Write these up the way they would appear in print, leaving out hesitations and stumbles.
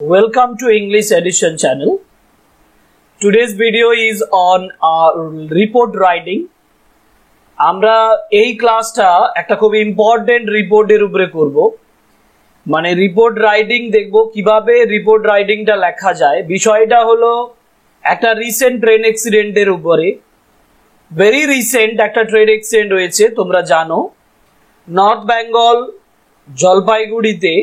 Welcome to English Edition channel. Today's video is on report writing. আমরা এই ক্লাসটা একটা খুব ইম্পর্টেন্ট রিপোর্টের উপরে করব। মানে রিপোর্ট রাইটিং দেখব কিভাবে রিপোর্ট রাইটিংটা লেখা যায়। বিষয়টা হলো একটা রিসেন্ট ট্রেন অ্যাক্সিডেন্টের উপরে। ভেরি রিসেন্ট একটা ট্রেন অ্যাক্সিডেন্ট হয়েছে, তোমরা জানো নর্থ বেঙ্গল জলপাইগুড়িতে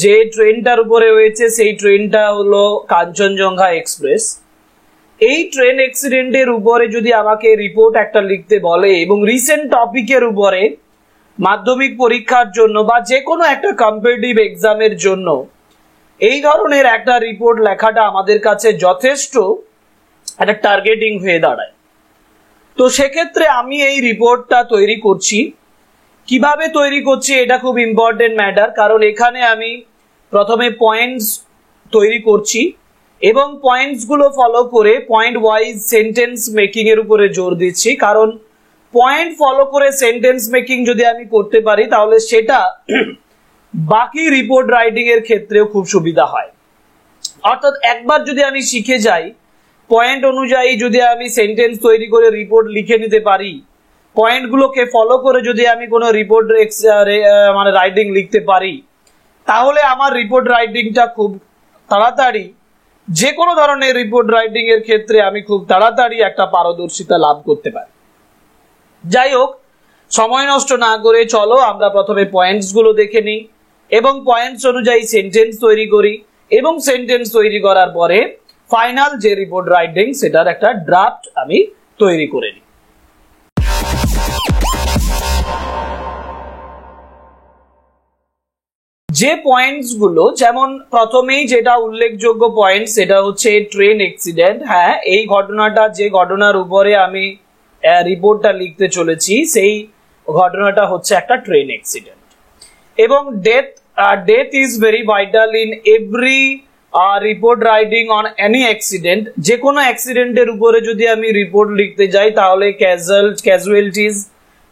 যে ট্রেনটার উপরে হয়েছে সেই ট্রেনটা হলো কাঞ্চনজঙ্ঘা এক্সপ্রেস। এই ট্রেন অ্যাক্সিডেন্টের উপরে যদি আমাকে রিপোর্ট একটা লিখতে বলে এবং রিসেন্ট টপিকের উপরে মাধ্যমিক পরীক্ষার জন্য বা যে কোনো একটা কম্পিটিটিভ এক্সামের জন্য এই ধরনের একটা রিপোর্ট লেখাটা আমাদের কাছে যথেষ্ট একটা টার্গেটিং হয়ে দাঁড়ায়। তো সেক্ষেত্রে আমি এই রিপোর্টটা তৈরি করছি। কিভাবে তৈরি করছি এটা খুব ইম্পর্টেন্ট ম্যাটার, কারণ এখানে আমি প্রথমে পয়েন্টস তৈরি করছি এবং পয়েন্টস গুলো ফলো করে পয়েন্ট ওয়াইজ সেন্টেন্স মেকিং এর উপরে জোর দিচ্ছি। কারণ পয়েন্ট ফলো করে সেন্টেন্স মেকিং যদি আমি করতে পারি তাহলে সেটা বাকি রিপোর্ট রাইটিং এর ক্ষেত্রেও খুব সুবিধা হয়। অর্থাৎ একবার যদি আমি শিখে যাই পয়েন্ট অনুযায়ী যদি আমি সেন্টেন্স তৈরি করে রিপোর্ট লিখে নিতে পারি, পয়েন্টগুলোকে ফলো করে যদি আমি কোনো রিপোর্ট মানে রাইটিং লিখতে পারি, তাহলে আমার রিপোর্ট রাইটিংটা খুব তাড়াতাড়ি যে কোনো ধরনের রিপোর্ট রাইটিং এর ক্ষেত্রে আমি খুব তাড়াতাড়ি একটা পারদর্শিতা লাভ করতে পারি। যাই হোক, সময় নষ্ট না করে চলো আমরা প্রথমে পয়েন্টস গুলো দেখে নিই এবং পয়েন্টস অনুযায়ী সেন্টেন্স তৈরি করি এবং সেন্টেন্স তৈরি করার পরে ফাইনাল যে রিপোর্ট রাইটিং সেটার একটা ড্রাফট আমি তৈরি করে নিই। যে পয়েন্টস গুলো, যেমন প্রথমেই যেটা উল্লেখযোগ্য পয়েন্ট সেটা হচ্ছে ট্রেন অ্যাক্সিডেন্ট। হ্যাঁ, এই ঘটনাটা যে ঘটনার উপরে আমি রিপোর্টটা লিখতে চলেছি সেই ঘটনাটা হচ্ছে একটা ট্রেন অ্যাক্সিডেন্ট। এবং death is very vital in every report writing on any accident. যে কোনো অ্যাক্সিডেন্টের উপরে যদি আমি রিপোর্ট লিখতে যাই তাহলে ক্যাজুয়ালিটিজ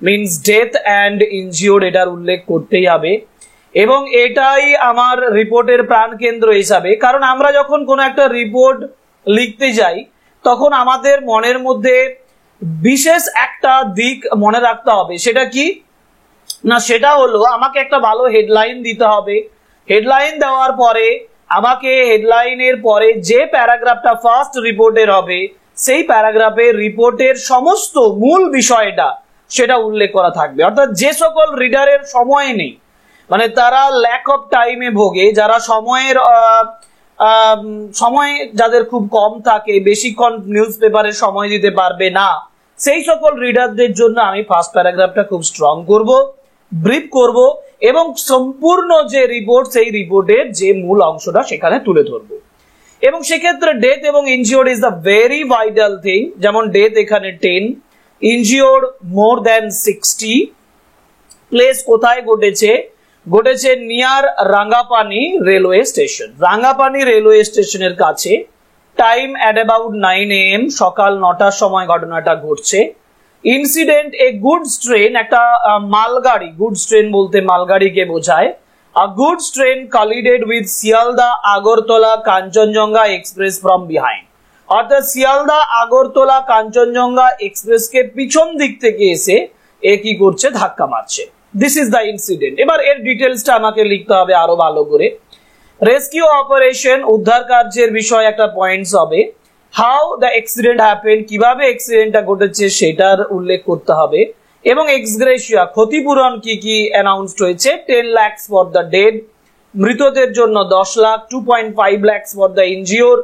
মিনস ডেথ অ্যান্ড ইনজিওর্ড এটার উল্লেখ করতেই হবে এবং এটাই আমার রিপোর্টের প্রাণকেন্দ্র হিসাবে। কারণ আমরা যখন কোনো একটা রিপোর্ট লিখতে যাই তখন আমাদের মনের মধ্যে বিশেষ একটা দিক মনে রাখতে হবে। সেটা কি না, সেটা হলো আমাকে একটা ভালো হেডলাইন দিতে হবে। হেডলাইন দেওয়ার পরে আমাকে হেডলাইনের পরে যে প্যারাগ্রাফটা ফার্স্ট রিপোর্টের হবে সেই প্যারাগ্রাফের রিপোর্টের সমস্ত মূল বিষয়টা সেটা উল্লেখ করা থাকবে। অর্থাৎ যে সকল রিডারের সময় নেই, মানে তারা ল্যাক অফ টাইমে ভোগে, যারা সময় যাদের খুব কম থাকে, বেশিক্ষণ নিউজ পেপারে সময় দিতে পারবে না, সেই সকল রিডারদের জন্য আমি ফার্স্ট প্যারাগ্রাফটা খুব স্ট্রং করব, ব্রিফ করব এবং সম্পূর্ণ যে রিপোর্ট সেই রিপোর্টের যে মূল অংশটা সেখানে তুলে ধরবো। এবং সেক্ষেত্রে ডেথ এবং injured is the very vital thing. যেমন ডেথ এখানে 10, ইনজিওর্ড মোর দ্যান 60। প্লেস কোথায় ঘটেছে? ঘটেছে near Rangapani railway station. Rangapani railway স্টেশনের কাছে। টাইম অ্যাট অ্যাবাউট 9 AM, সকাল 9টার সময় ঘটনাটা ঘটছে। ইনসিডেন্ট এ গুডস ট্রেন, একটা মালগাড়ি, গুডস ট্রেন বলতে মালগাড়িকে বোঝায়। A goods train collided with Sealdah Agartala Kanchenjunga Express from behind. অর্থাৎ শিয়ালদা আগরতলা কাঞ্চনজঙ্ঘা এক্সপ্রেসকে পিছন দিক থেকে এসে এ কি করছে, ধাক্কা মারছে। This is the incident. এবার এর ডিটেলসটা আমাকে লিখতে হবে আরো ভালো করে। রেস্কিউ অপারেশন, উদ্ধার কার্যের বিষয় একটা পয়েন্টস হবে। হাউ দ্য অ্যাক্সিডেন্ট হ্যাপেন, কিভাবে অ্যাক্সিডেন্টটা ঘটেছে সেটার উল্লেখ করতে হবে। এবং এক্সগ্রেশিয়া, ক্ষতিপূরণ কি কি অ্যানাউন্সড হয়েছে। 10 lakhs ফর দ্য ডেড, মৃতদের জন্য 10 lakh. 2.5 lakhs for the injure,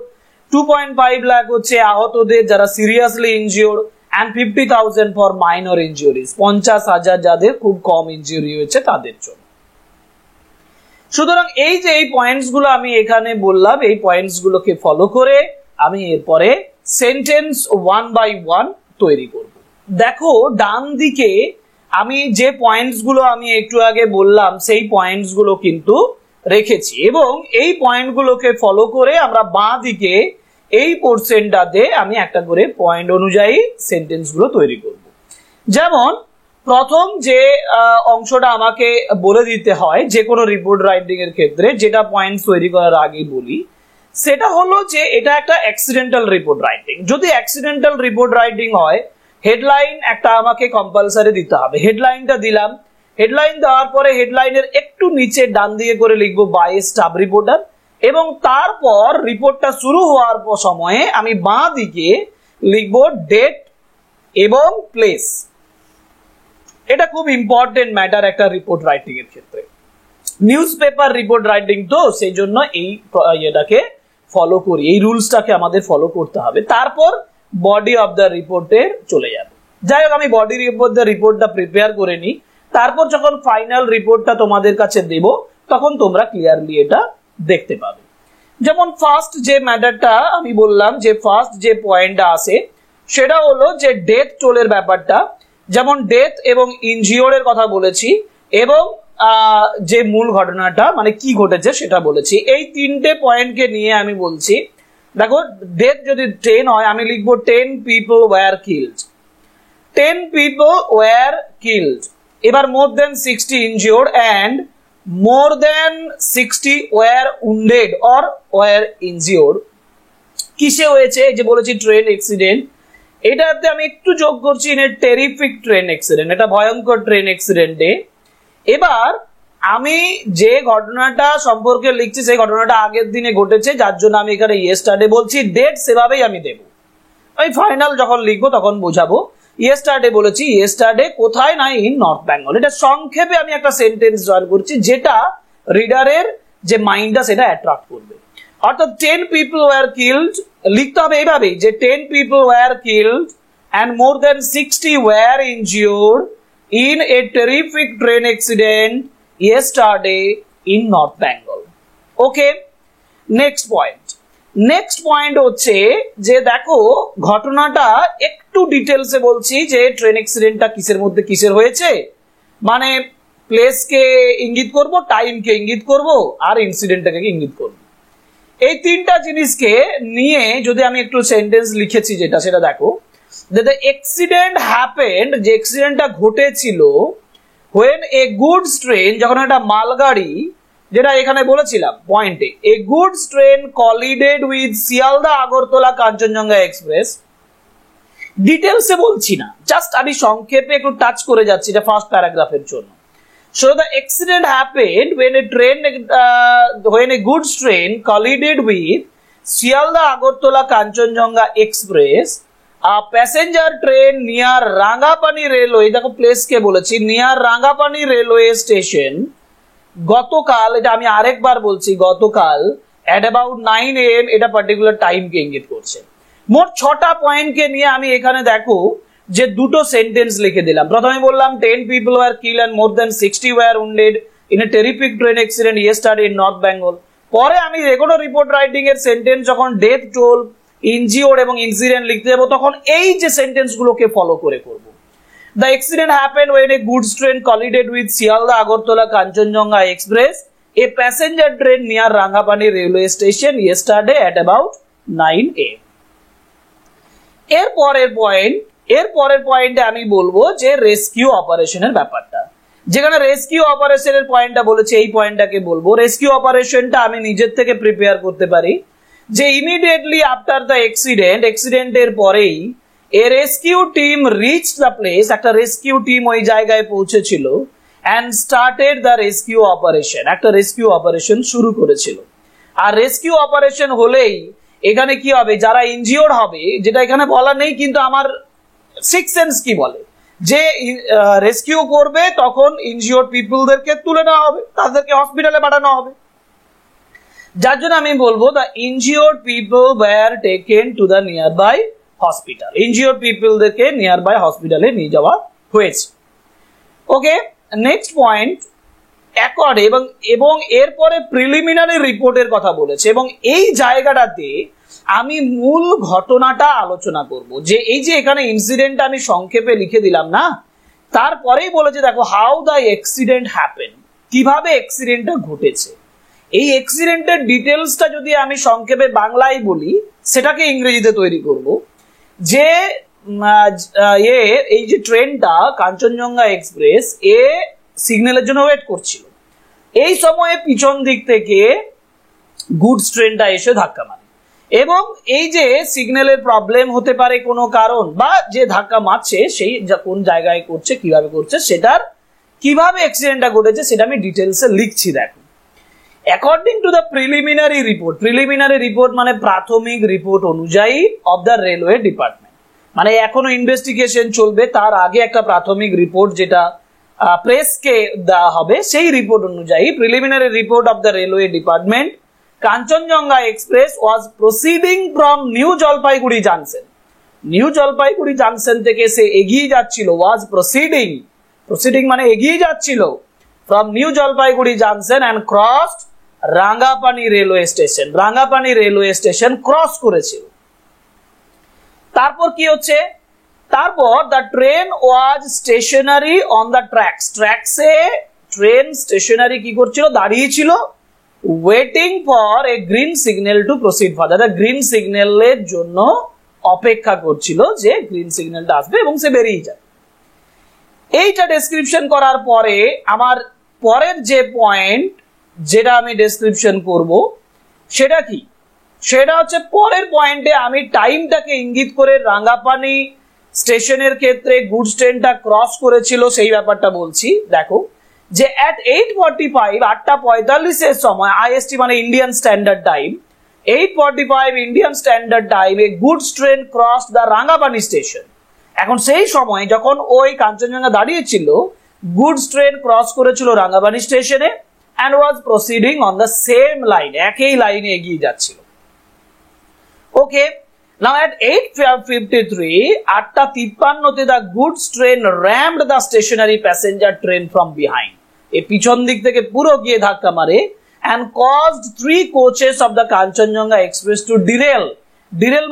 2.5 lakh হচ্ছে আহতদের যারা seriously injure, and 50,000 for minor injuries, 50,000 যাদের খুব কম ইনজুরি হয়েছে তাদের জন্য। সুতরাং এই যে এই পয়েন্টস গুলো আমি এখানে বললাম, এই পয়েন্টস গুলোকে ফলো করে আমি এরপরে সেন্টেন্স 1 by 1 তৈরি করব। দেখো ডান দিকে আমি যে পয়েন্টস গুলো আমি একটু আগে বললাম সেই পয়েন্টস গুলো কিন্তু রেখেছি এবং এই পয়েন্ট গুলোকে ফলো করে আমরা বাঁ দিকে এই পোর্শনটাতে আমি একটা করে পয়েন্ট অনুযায়ী সেন্টেন্স গুলো তৈরি করব। যেমন প্রথম যে অংশটা আমাকে বলে দিতে হয় যে কোনো রিপোর্ট রাইটিং এর ক্ষেত্রে, যেটা পয়েন্ট তৈরি করার আগে বলি, সেটা হলো যে এটা একটা অ্যাক্সিডেন্টাল রিপোর্ট রাইটিং। যদি অ্যাক্সিডেন্টাল রিপোর্ট রাইটিং হয়, হেডলাইন একটা আমাকে কম্পালসারি দিতে হবে। হেডলাইনটা দিলাম, হেডলাইন দেওয়ার পরে হেডলাইনের একটু নিচে ডান দিকে করে লিখবো বাই স্টাফ রিপোর্টার, এবং তারপর রিপোর্টটা শুরু হওয়ার সময়ে আমি বাঁ দিকে লিখবো ডেট এবং প্লেস। এটা খুব ইম্পর্টেন্ট ম্যাটার একটা রিপোর্ট রাইটিং এর ক্ষেত্রে। নিউজ পেপার রিপোর্ট রাইটিং তো সেই জন্য এই এটাকে ফলো করি, এই রুলসটাকে আমাদের ফলো করতে হবে। তারপর বডি অফ দ্য রিপোর্টের চলে যাবে। যাই হোক, আমি বডি অফ দ্য রিপোর্টটা প্রিপেয়ার করে নিই, তারপর যখন ফাইনাল রিপোর্টটা তোমাদের কাছে দেব তখন তোমরা ক্লিয়ারলি এটা দেখতে পাবে। যেমন ফার্স্ট যে ম্যাটারটা আমি বললাম, যে ফার্স্ট যে পয়েন্টটা আসে সেটা হলো যে ডেথ টোলের ব্যাপারটা। যেমন ডেথ এবং ইনজিওরের কথা বলেছি, এবং যে মূল ঘটনাটা মানে কি ঘটেছে সেটা বলেছি। এই তিনটে পয়েন্টকে নিয়ে আমি বলছি, দেখো ডেথ যদি 10 হয় আমি লিখবো 10 people were killed, 10 people were killed। এবার more than 60 injured and more than 60 were wounded or were injured। কিসে হয়েছে? যে বলেছি ট্রেন অ্যাক্সিডেন্ট, এটাতে আমি একটু যোগ করছি in a terrific train accident, এটা ভয়ঙ্কর ট্রেন অ্যাক্সিডেন্টে। এবার আমি যে ঘটনাটা সম্পর্কে লিখছি সেই ঘটনাটা আগের দিনে ঘটেছে, যার জন্য আমি এখানে ইয়েস্টারডে বলছি। ডেট সেভাবেই আমি দেব, আমি ফাইনাল যখন লিখবো তখন বোঝাবো। ইয়েস্টারডে বলেছি, ইয়েস্টারডে কোথায়? না ইন নর্থ বেঙ্গল। এটা সংক্ষেপে আমি একটা সেন্টেন্স জয়েন করছি যেটা রিডারের যে মাইন্ডটা সেটা অ্যাট্রাক্ট করবে। অর্থাৎ 10 people were killed লিখতে হবে এইভাবেই, যে 10 people were killed and more than 60 were injured in a terrific train accident yesterday in North Bengal. Okay, next point হচ্ছে যে দেখো ঘটনাটা একটু ডিটেলসে বলছি, যে ট্রেন অ্যাক্সিডেন্টটা কিসের মধ্যে কিসের হয়েছে, মানে প্লেসকে ইঙ্গিত করব, টাইমকে ইঙ্গিত করব, আর ইনসিডেন্টটাকে ইঙ্গিত করব। এই তিনটা জিনিসকে নিয়ে যদি আমি একটু সেন্টেন্স লিখেছি যেটা, সেটা দেখো, the accident happened, যে অ্যাক্সিডেন্টটা ঘটেছিল when a goods train, যখন একটা মালগাড়ি, যেটা এখানে বলেছিলাম পয়েন্টে, a goods train collided with Sealdah Agartala Kanchenjunga express. ডিটেলসে বলছি না, জাস্ট আমি সংক্ষেপে একটু টাচ করে যাচ্ছি এটা ফার্স্ট প্যারাগ্রাফের জন্য। So the accident happened when a goods train collided with Sealdah Agartala Kanchenjunga express, a passenger train near Rangapani railway, দেখো প্লেস কে বলেছি, নিয়ার রাঙ্গাপানি রেলওয়ে স্টেশন গতকাল, এটা আমি আরেকবার বলছি গতকাল, at about 9 AM, এটা পার্টিকুলার টাইমকে ইঙ্গিত করছে। মোট 6টা পয়েন্টকে নিয়ে আমি এখানে দেখো যে দুটো সেন্টেন্স লিখে দিলাম। প্রথমে বললাম 10 people were killed and more than 60 were wounded in a terrific train accident yesterday in North Bengal। পরে আমি রেগুলার রিপোর্ট রাইটিং এর সেন্টেন্স যখন ডেথ টোল, ইনজিওর্ড এবং ইনসিডেন্ট লিখতে যাবো তখন এই যে সেন্টেন্স গুলোকে ফলো করে করব। The accident happened when a goods train collided with Sealdah Agartala Kanchenjunga express, a passenger train near Rangapani railway station yesterday at about 9 AM। এর পরের পয়েন্টে আমি বলবো যে রেস্কিউ অপারেশনের ব্যাপারটা। যেখানে রেস্কিউ অপারেশনের পয়েন্টটা বলেছে, এই পয়েন্টটাকে বলবো। রেস্কিউ অপারেশনটা আমি নিজের থেকে প্রিপেয়ার করতে পারি, যে ইমিডিয়েটলি আফটার দ্য অ্যাক্সিডেন্টের পরেই a rescue team reach the place, একটা রেস্কিউ টিম ওই জায়গায় পৌঁছেছিল, and started the rescue operation, একটা রেস্কিউ অপারেশন শুরু করেছিল। আর রেস্কিউ অপারেশন হলেই এখানে কি হবে, যারা ইনজিওর্ড হবে, যেটা এখানে বলা নেই কিন্তু আমার সিক্স সেন্স কি বলে, যে রেস্কিউ করবে তখন ইনজিওর্ড পিপলদেরকে তুলে নেওয়া হবে, তাদেরকে হসপিটালে পাঠানো হবে। যার জন্য আমি বলবো the injured people were taken to the nearby hospital, injured পিপলদেরকে নিয়ার বাই হসপিটালে নিয়ে যাওয়া হয়েছে। ওকে, নেক্সট পয়েন্ট অ্যাকর্ড, এবং এরপরে প্রিলিমিনারি রিপোর্টের কথা বলেছে, এবং এই জায়গাটাতে আমি মূল ঘটনাটা আলোচনা করব। যে এই যে এখানে ইনসিডেন্ট আমি সংক্ষেপে লিখে দিলাম না, তারপরেই বলেছে দেখো হাউ দ্য অ্যাক্সিডেন্ট হ্যাপেন, কিভাবে অ্যাক্সিডেন্টটা ঘটেছে। এই অ্যাক্সিডেন্টের ডিটেলসটা যদি আমি সংক্ষেপে বাংলায় বলি, সেটাকে ইংরেজিতে তৈরি করব। যে এই যে ট্রেনটা কাঞ্চনজঙ্ঘা এক্সপ্রেস এ সিগন্যালের জন্য ওয়েট করছিল, এই সময়ে পিছন দিক থেকে গুডস ট্রেনটা এসে ধাক্কা মারে এবং এই যে সিগন্যালের প্রবলেম হতে পারে কোনো কারণ, বা যে ধাক্কা মারছে সেই কোন জায়গায় করছে, কিভাবে করছে, সেটার কিভাবে অ্যাক্সিডেন্টটা ঘটেছে সেটা আমি ডিটেলসে লিখছি। দেখো, according to the preliminary report মানে প্রাথমিক রিপোর্ট অনুযায়ী অফ দ্য রেলওয়ে ডিপার্টমেন্ট, মানে এখনো ইনভেস্টিগেশন চলবে, তার আগে একটা প্রাথমিক রিপোর্ট যেটা প্রেসকে দেওয়া হবে, সেই রিপোর্ট অনুযায়ী preliminary report of the railway department, Kanchenjunga Express was proceeding from New Jalpaiguri Junction থেকে সে এগিয়ে যাচ্ছিল, ওয়াজ প্রসিডিং মানে এগিয়ে যাচ্ছিল from New Jalpaiguri Junction and crossed Rangapani railway station cross করেছিল। তারপর কি হচ্ছে, তারপর the train was stationary on the ট্র্যাকসে ট্রেন স্টেশনারি কি করছিল, দাঁড়িয়েছিল, waiting for a green signal to proceed further, green সিগন্যালের জন্য অপেক্ষা করছিল যে গ্রিন সিগন্যালটা আসবে এবং সে বেরিয়ে যাবে। এইটা ডেসক্রিপশন করার পরে আমার পরের যে পয়েন্ট যেটা আমি ডেসক্রিপশন করব সেটা কি, সেটা হচ্ছে পরের পয়েন্টে আমি টাইমটাকে ইঙ্গিত করে রাঙ্গাপানি স্টেশনের ক্ষেত্রে গুডস ট্রেনটা ক্রস করেছিল সেই ব্যাপারটা বলছি। দেখো যে at 8:45 8:45 এর সময় আইএসটি মানে Indian standard time, 8:45 Indian standard time A goods train cross the Rangapani station. এখন সেই সময় যখন ওই কাঞ্চনজঙ্ঘা দাঁড়িয়েছিল, গুডস ট্রেন ক্রস করেছিল রাঙ্গাপানি স্টেশনে and was proceeding on the same line, একই লাইনে এগিয়ে যাচ্ছিল। ওকে, now at 8:53 8:53 the goods train rammed the stationary passenger train from behind, এ পিছন দিক থেকে পুরো গিয়ে ধাক্কা মারে and caused 3 coaches of the Kanchenjunga express to derail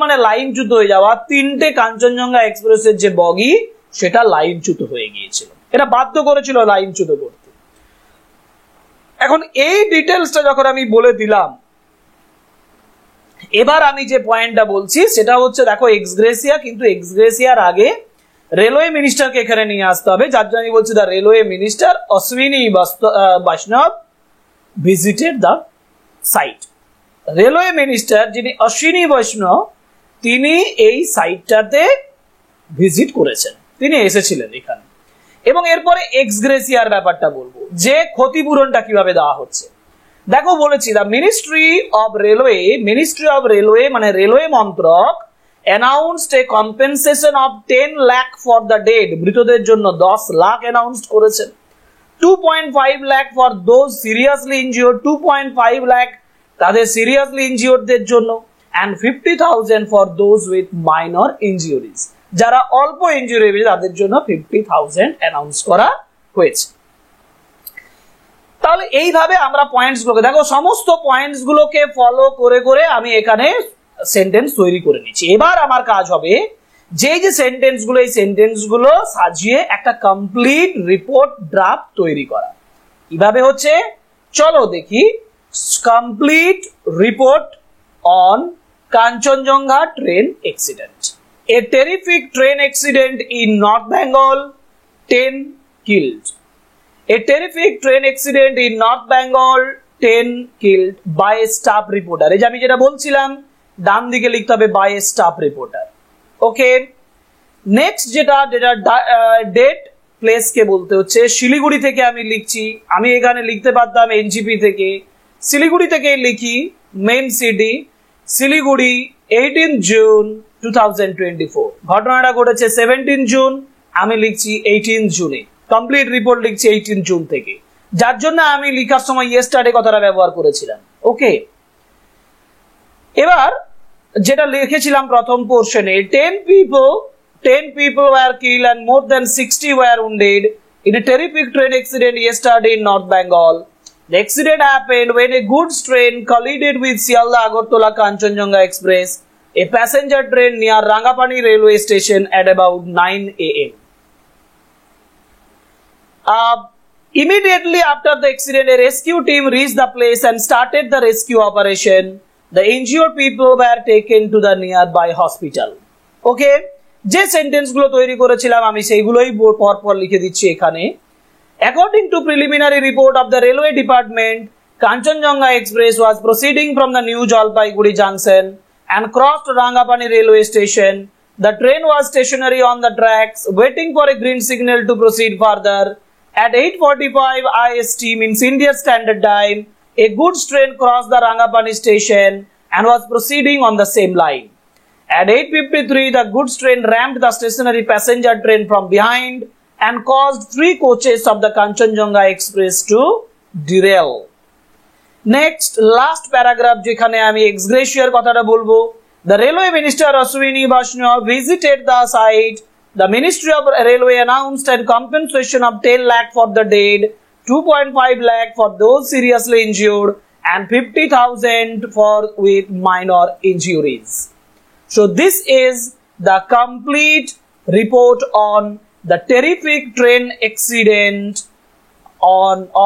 মানে লাইনচ্যুত হয়ে যাওয়া, 3টে কাঞ্চনজঙ্ঘা এক্সপ্রেসের যে বগি সেটা লাইনচ্যুত হয়ে গিয়েছিল, এটা বাধ্য করেছিল লাইনচ্যুত করতে। এখন এই ডিটেলসটা যখন আমি বলে দিলাম, এবার আমি যে পয়েন্টটা বলছি সেটা হচ্ছে, দেখো এক্সগ্রেসিয়া, কিন্তু এক্সগ্রেসিয়ার আগে রেলওয়ে মিনিস্টারকে এখানে নিয়ে আসতে হবে, যার জন্য আমি বলছি the railway minister Ashwini Vaishnaw visited the site. Railway minister যিনি অশ্বিনী বৈষ্ণব, তিনি এই সাইটটাতে ভিজিট করেছেন, তিনি এসেছিলেন এখানে। এবং এরপরে এক্সগ্রেসিয়ার ব্যাপারটা বলবো, যে ক্ষতিপূরণটা কিভাবে দেওয়া হচ্ছে। দেখো বলেছি দ্য মিনিস্ট্রি অফ রেলওয়ে মানে রেলওয়ে মন্ত্রক announced A compensation of 10 lakh for the dead, মৃতদের জন্য 10 লাখ অ্যানাউন্স করেছেন, 2.5 lakh for those seriously injured, 2.5 lakh তাদের সিরিয়াসলি ইনজিওর্ডদের জন্য, and 50,000 for those with minor injuries, যারা অল্প ইনজুরি হয়েছে তাদের জন্য 50,000 অ্যানাউন্স করা হয়েছে। তাহলে এইভাবে আমরা পয়েন্টস গুলোকে, দেখো সমস্ত পয়েন্টস গুলোকে ফলো করে করে আমি এখানে সেন্টেন্স তৈরি করে নিচ্ছি। এবার আমার কাজ হবে যে সেন্টেন্স গুলো, এই সেন্টেন্স গুলো সাজিয়ে একটা কমপ্লিট রিপোর্ট ড্রাফট তৈরি করা। কিভাবে হচ্ছে চলো দেখি। Complete report on Kanchenjunga train accident. A terrific train accident in North Bengal, 10 killed. A terrific train accident in North Bengal, 10 killed by a staff reporter. এই যে আমি যেটা বলছিলাম ডান দিকে লিখতে হবে by a staff reporter. Okay, next যেটা date place কে বলতে হচ্ছে শিলিগুড়ি থেকে আমি লিখছি। আমি এখানে লিখতে পারতাম এনজিপি থেকে, শিলিগুড়ি থেকে লিখি মেইন সিটি শিলিগুড়ি, 18 জুন 2024। ঘটনাটা ঘটেছে 17 জুন, আমি লিখছি 18 জুনে। কমপ্লিট রিপোর্ট লিখছি 18 জুন থেকে, যার জন্য আমি লেখার সময় ইয়েস্টারডে কথাটা ব্যবহার করেছিলাম। ওকে, এবার যেটা লিখেছিলাম প্রথম পোরশনে, 10 people were killed and more than 60 were wounded in a terrific train accident yesterday in North Bengal. The accident happened when a goods train collided with Sialda Agartala Kanchenjunga Express, a passenger train near Rangapani railway station at about 9 a.m. Immediately after the accident, a rescue team reached the place and started the rescue operation. The injured people were taken to the nearby hospital. Okay, যে sentence গুলো তৈরি করেছিলাম আমি সেইগুলোই পরপর লিখে দিচ্ছি এখানে। According to preliminary report of the railway department, Kanchenjunga Express was proceeding from the New Jalpaiguri junction and crossed Rangapani railway station. The train was stationary on the tracks, waiting for a green signal to proceed further. At 8:45 IST, means Indian Standard Time, a goods train crossed the Rangapani station and was proceeding on the same line. At 8:53, the goods train rammed the stationary passenger train from behind and caused 3 coaches of the Kanchenjunga Express to derail. Next, last paragraph যেখানে আমি ex gratia কথাটা বলবো। The Railway Minister Ashwini Vaishnaw visited the site. The Ministry of Railway announced a compensation of 10 lakh for the dead, 2.5 lakh for those seriously injured, and 50,000 for with minor injuries. So this is the complete report on the terrific train accident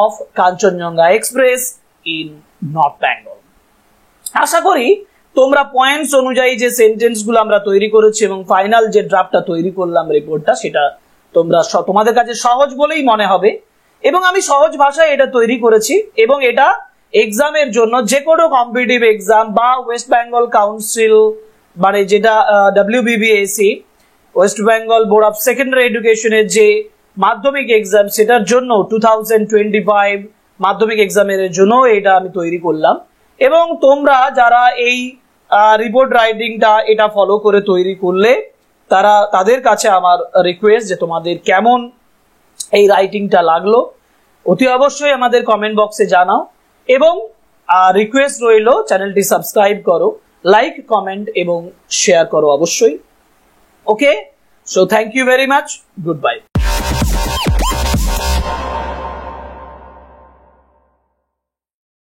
of Kanchenjunga Express in North Bengal. আশা করি তোমরা points অনুযায়ী যে sentence গুলো আমরা তৈরি করেছি এবং final যে ড্রাফটটা তৈরি করলাম রিপোর্টটা, সেটা তোমাদের কাছে সহজ বলেই মনে হবে এবং আমি সহজ ভাষায় এটা তৈরি করেছি এবং এটা এক্সামের জন্য যে কোনো কম্পিটিটিভ এক্সাম বা ওয়েস্ট বেঙ্গল কাউন্সিল মানে যেটা WBBSC West Bengal board of secondary এডুকেশনের যে মাধ্যমিক এক্সাম সেটার জন্য 2025 মাধ্যমিক এক্সামের জন্য এটা আমি তৈরি করলাম। এবং তোমরা যারা এই রিপোর্ট রাইটিংটা এটা ফলো করে তৈরি করলে তাদের কাছে আমার রিকোয়েস্ট যে তোমাদের কেমন এই রাইটিংটা লাগলো অতি অবশ্যই আমাদের কমেন্ট বক্সে জানাও এবং রিকোয়েস্ট রইল চ্যানেলটি সাবস্ক্রাইব করো, লাইক কমেন্ট এবং শেয়ার করো অবশ্যই। Okay, so thank you very much, good bye.